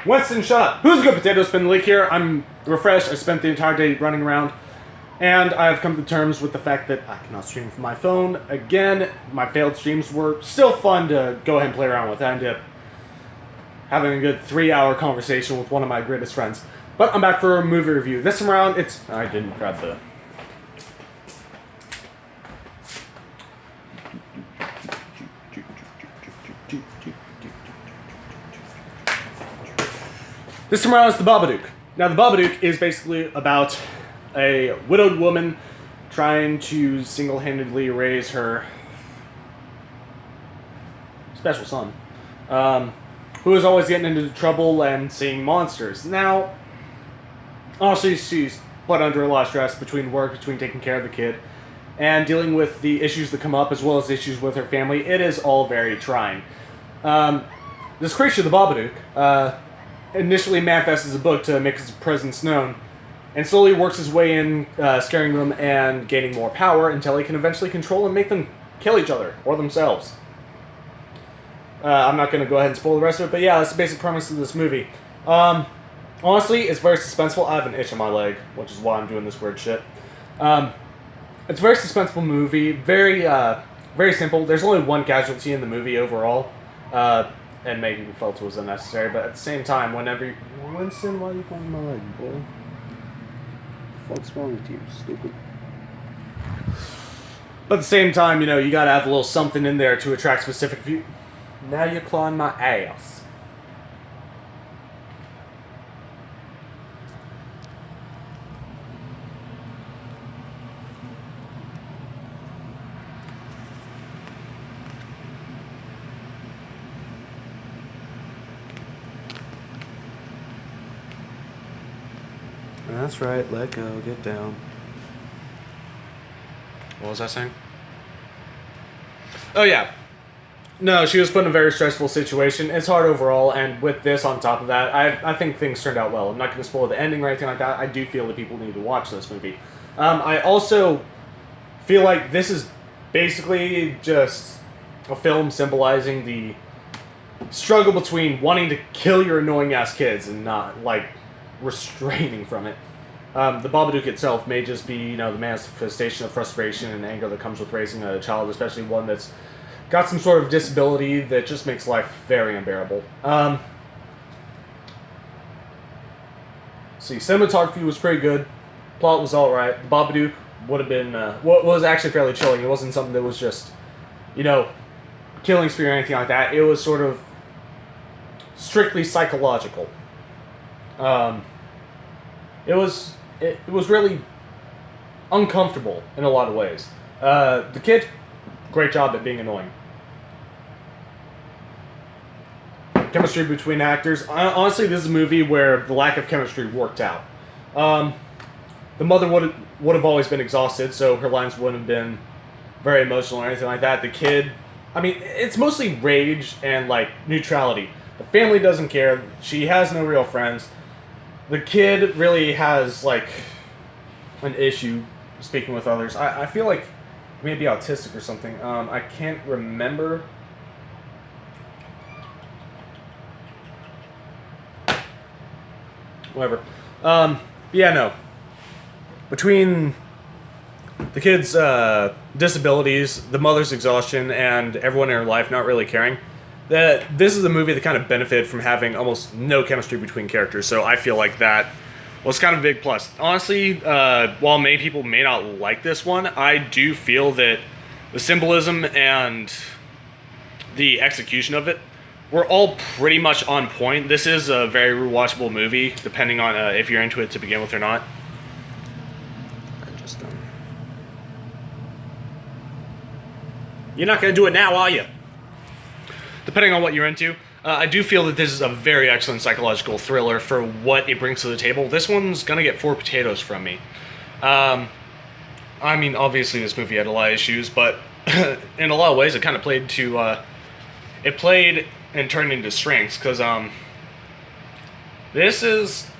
Winston, shut up. Who's a good potato spin leak here? I'm refreshed. I spent the entire day running around. And I've come to terms with the fact that I cannot stream from my phone. Again, my failed streams were still fun to go ahead and play around with. I ended up having a good 3-hour conversation with one of my greatest friends. But I'm back for a movie review. This time around, it's... I didn't grab the... This time around, it's the Babadook. Now, the Babadook is basically about a widowed woman trying to single-handedly raise her special son, who is always getting into trouble and seeing monsters. Now, honestly, she's put under a lot of stress between work, between taking care of the kid, and dealing with the issues that come up, as well as issues with her family. It is all very trying. This creature, the Babadook, initially manifests as a book to make his presence known, and slowly works his way in, scaring them and gaining more power until he can eventually control and make them kill each other, or themselves. I'm not going to go ahead and spoil the rest of it, but yeah, that's the basic premise of this movie. Honestly, it's very suspenseful. I have an itch on my leg, which is why I'm doing this weird shit. It's a very suspenseful movie, very simple. There's only one casualty in the movie overall, and maybe we felt it was unnecessary, but at the same time, whenever you... Winston, why are you pulling my leg, boy? What's wrong with you, stupid? But at the same time, you know, you gotta have a little something in there to attract specific view. Now you're clawing my ass. That's right, let go, get down. What was I saying? Oh yeah. No, she was put in a very stressful situation. It's hard overall, and with this on top of that, I think things turned out well. I'm not going to spoil the ending or anything like that. I do feel that people need to watch this movie. I also feel like this is basically just a film symbolizing the struggle between wanting to kill your annoying-ass kids and not, like, restraining from it. The Babadook itself may just be, you know, the manifestation of frustration and anger that comes with raising a child, especially one that's got some sort of disability that just makes life very unbearable. See, cinematography was pretty good. Plot was alright. The Babadook would have been, was actually fairly chilling. It wasn't something that was just, you know, killing spree or anything like that. It was sort of strictly psychological. It was really uncomfortable in a lot of ways. The kid, great job at being annoying. Chemistry between actors. Honestly, this is a movie where the lack of chemistry worked out. The mother would have always been exhausted, so her lines wouldn't have been very emotional or anything like that. The kid, I mean, it's mostly rage and, like, neutrality. The family doesn't care. She has no real friends. The kid really has, like, an issue speaking with others. I feel like he may be autistic or something. I can't remember. Whatever. Yeah, no. Between the kid's disabilities, the mother's exhaustion, and everyone in her life not really caring, that this is a movie that kind of benefited from having almost no chemistry between characters, so I feel like that was kind of a big plus. Honestly, while many people may not like this one, I do feel that the symbolism and the execution of it were all pretty much on point. This is a very rewatchable movie, depending on if you're into it to begin with or not. You're not going to do it now, are you? Depending on what you're into. I do feel that this is a very excellent psychological thriller for what it brings to the table. This one's going to get 4 potatoes from me. I mean, obviously this movie had a lot of issues, but in a lot of ways it kind of played to... it played and turned into strengths, because this is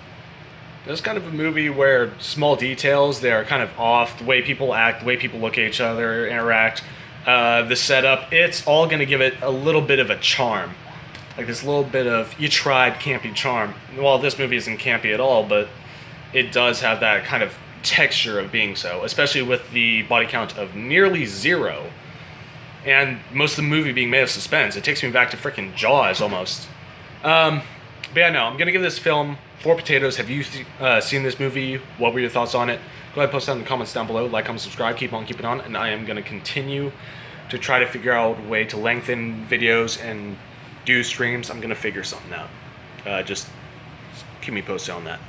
kind of a movie where small details, they're kind of off. The way people act, the way people look at each other, interact, the setup, it's all going to give it a little bit of a charm. like this little bit of you tried campy charm. Well, this movie isn't campy at all, but it does have that kind of texture of being so, especially with the body count of nearly 0, and most of the movie being made of suspense. It takes me back to freaking Jaws almost. But yeah, no, I'm gonna give this film 4 potatoes. Have you seen this movie? What were your thoughts on it? Go ahead and post that in the comments down below. Like, comment, subscribe, keep on keeping on, and I am gonna continue to try to figure out a way to lengthen videos and do streams. I'm gonna figure something out. Just keep me posted on that.